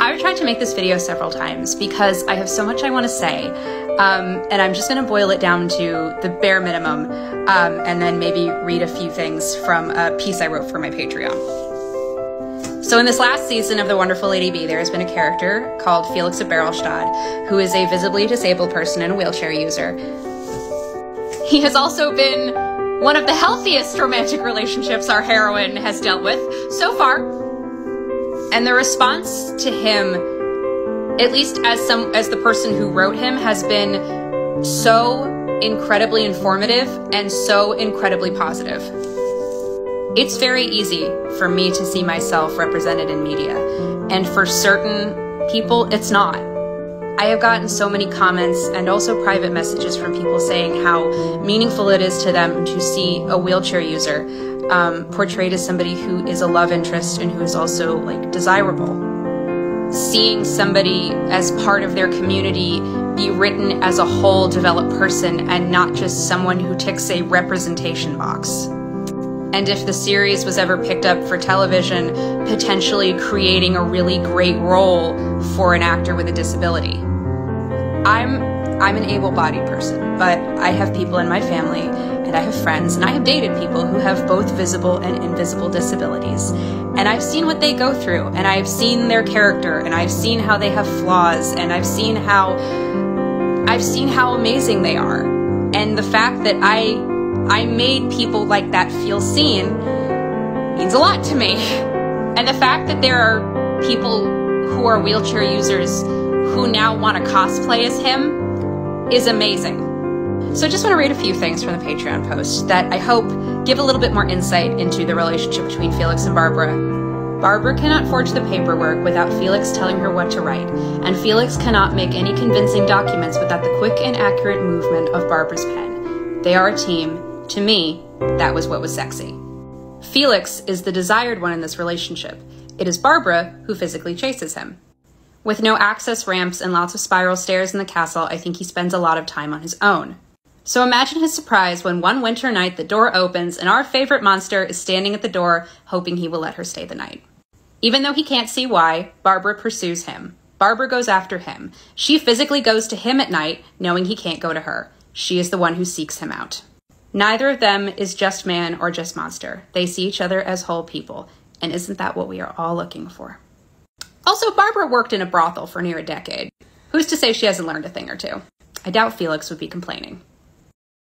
I've tried to make this video several times because I have so much I want to say, and I'm just going to boil it down to the bare minimum, and then maybe read a few things from a piece I wrote for my Patreon. So in this last season of The Wonderful Lady B, there has been a character called Felix of Berylstad, who is a visibly disabled person and a wheelchair user. He has also been one of the healthiest romantic relationships our heroine has dealt with so far. And the response to him, at least as the person who wrote him, has been so incredibly informative and so incredibly positive. It's very easy for me to see myself represented in media, and for certain people, it's not. I have gotten so many comments and also private messages from people saying how meaningful it is to them to see a wheelchair user portrayed as somebody who is a love interest and who is also like desirable. Seeing somebody as part of their community be written as a whole developed person and not just someone who ticks a representation box. And if the series was ever picked up for television, potentially creating a really great role for an actor with a disability. I'm an able-bodied person, but I have people in my family, and I have friends, and I have dated people who have both visible and invisible disabilities. And I've seen what they go through, and I've seen their character, and I've seen how they have flaws, and I've seen how amazing they are. And the fact that I made people like that feel seen means a lot to me. And the fact that there are people who are wheelchair users who now want to cosplay as him is amazing. So I just want to read a few things from the Patreon post that I hope give a little bit more insight into the relationship between Felix and Barbara. Barbara cannot forge the paperwork without Felix telling her what to write, and Felix cannot make any convincing documents without the quick and accurate movement of Barbara's pen. They are a team. To me, that was what was sexy. Felix is the desired one in this relationship. It is Barbara who physically chases him. With no access ramps and lots of spiral stairs in the castle, I think he spends a lot of time on his own. So imagine his surprise when one winter night the door opens and our favorite monster is standing at the door, hoping he will let her stay the night. Even though he can't see why, Barbara pursues him. Barbara goes after him. She physically goes to him at night, knowing he can't go to her. She is the one who seeks him out. Neither of them is just man or just monster. They see each other as whole people. And isn't that what we are all looking for? Also, Barbara worked in a brothel for near a decade. Who's to say she hasn't learned a thing or two? I doubt Felix would be complaining.